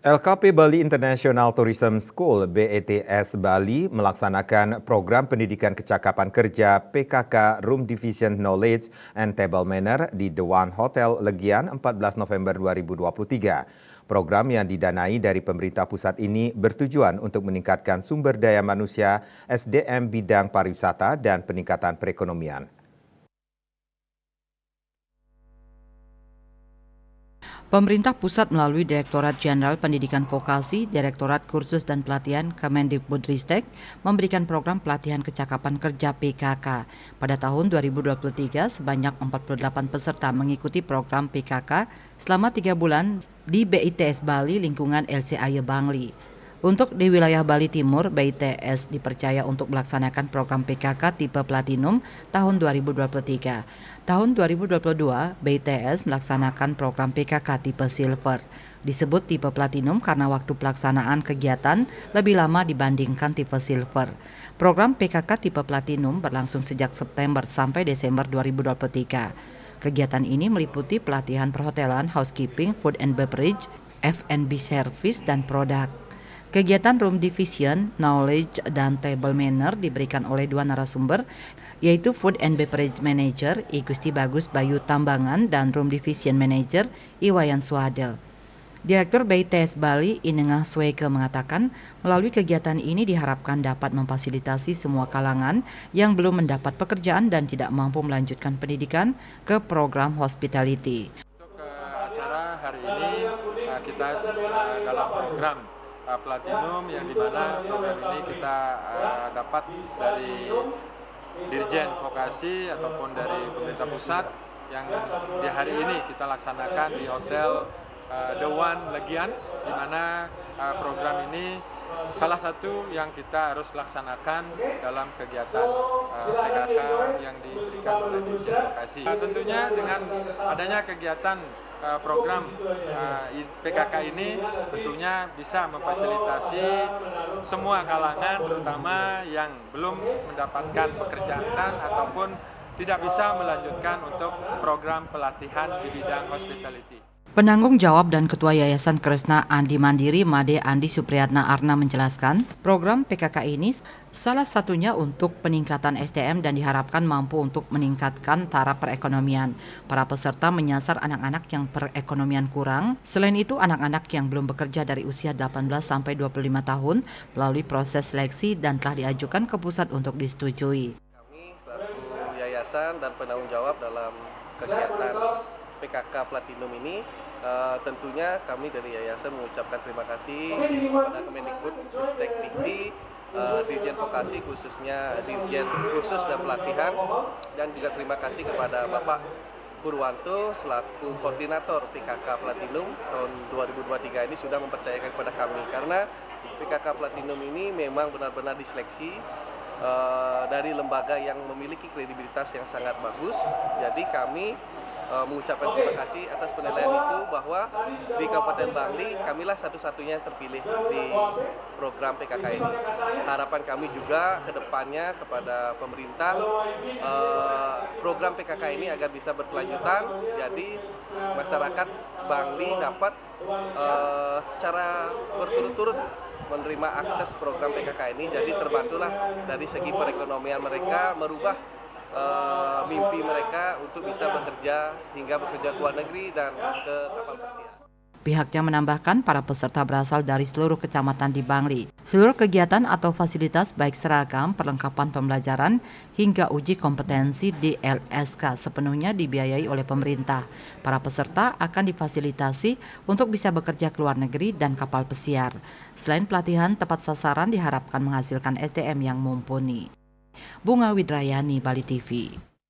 LKP Bali International Tourism School (BITS) Bali melaksanakan program pendidikan kecakapan kerja PKK Room Division Knowledge and Table Manner di The One Hotel Legian 14 November 2023. Program yang didanai dari pemerintah pusat ini bertujuan untuk meningkatkan sumber daya manusia, SDM bidang pariwisata dan peningkatan perekonomian. Pemerintah pusat melalui Direktorat Jenderal Pendidikan Vokasi, Direktorat Kursus dan Pelatihan Kemendikbudristek memberikan program pelatihan kecakapan kerja PKK. Pada tahun 2023, sebanyak 48 peserta mengikuti program PKK selama 3 bulan di BITS Bali lingkungan LCAY Bangli. Untuk di wilayah Bali Timur, BITS dipercaya untuk melaksanakan program PKK tipe Platinum tahun 2023. Tahun 2022, BITS melaksanakan program PKK tipe Silver. Disebut tipe Platinum karena waktu pelaksanaan kegiatan lebih lama dibandingkan tipe Silver. Program PKK tipe Platinum berlangsung sejak September sampai Desember 2023. Kegiatan ini meliputi pelatihan perhotelan, housekeeping, food and beverage, F&B service, dan produk. Kegiatan Room Division, Knowledge, dan Table Manner diberikan oleh 2 narasumber, yaitu Food and Beverage Manager I Gusti Bagus Bayu Tambangan dan Room Division Manager Iwayan Swade. Direktur BITS Bali Inengah Sweke mengatakan, melalui kegiatan ini diharapkan dapat memfasilitasi semua kalangan yang belum mendapat pekerjaan dan tidak mampu melanjutkan pendidikan ke program hospitality. Untuk acara hari ini kita dalam program Platinum yang dimana program ini kita dapat dari Dirjen Vokasi ataupun dari pemerintah pusat yang di hari ini kita laksanakan di Hotel The One Legian, di mana program ini salah satu yang kita harus laksanakan dalam kegiatan PKK yang diberikan oleh Dirjen Vokasi. Tentunya dengan adanya kegiatan program PKK ini tentunya bisa memfasilitasi semua kalangan, terutama yang belum mendapatkan pekerjaan ataupun tidak bisa melanjutkan untuk program pelatihan di bidang hospitality. Penanggung jawab dan Ketua Yayasan Kresna Andi Mandiri Made Andi Supriyatna Arna menjelaskan, program PKK ini salah satunya untuk peningkatan SDM dan diharapkan mampu untuk meningkatkan taraf perekonomian. Para peserta menyasar anak-anak yang perekonomian kurang. Selain itu, anak-anak yang belum bekerja dari usia 18 sampai 25 tahun melalui proses seleksi dan telah diajukan ke pusat untuk disetujui. Kami selaku yayasan dan penanggung jawab dalam kegiatan PKK Platinum ini, tentunya kami dari yayasan mengucapkan terima kasih kepada Kemendikbudristek Dikti, Dirjen Vokasi khususnya Dirjen Kursus dan Pelatihan, dan juga terima kasih kepada Bapak Purwanto selaku koordinator PKK Platinum tahun 2023 ini sudah mempercayakan kepada kami, karena PKK Platinum ini memang benar-benar diseleksi dari lembaga yang memiliki kredibilitas yang sangat bagus. Jadi kami mengucapkan terima kasih atas penilaian itu, bahwa di Kabupaten Bangli kamilah satu-satunya yang terpilih di program PKK ini. Harapan kami juga ke depannya kepada pemerintah, program PKK ini agar bisa berkelanjutan, jadi masyarakat Bangli dapat secara berturut-turut menerima akses program PKK ini, jadi terbantulah dari segi perekonomian mereka, merubah mimpi mereka untuk bisa bekerja hingga bekerja ke luar negeri dan ke kapal pesiar. Pihaknya menambahkan para peserta berasal dari seluruh kecamatan di Bangli. Seluruh kegiatan atau fasilitas baik seragam, perlengkapan pembelajaran, hingga uji kompetensi di LSK sepenuhnya dibiayai oleh pemerintah. Para peserta akan difasilitasi untuk bisa bekerja ke luar negeri dan kapal pesiar. Selain pelatihan tepat sasaran diharapkan menghasilkan SDM yang mumpuni. Bunga Widrayani, Bali TV.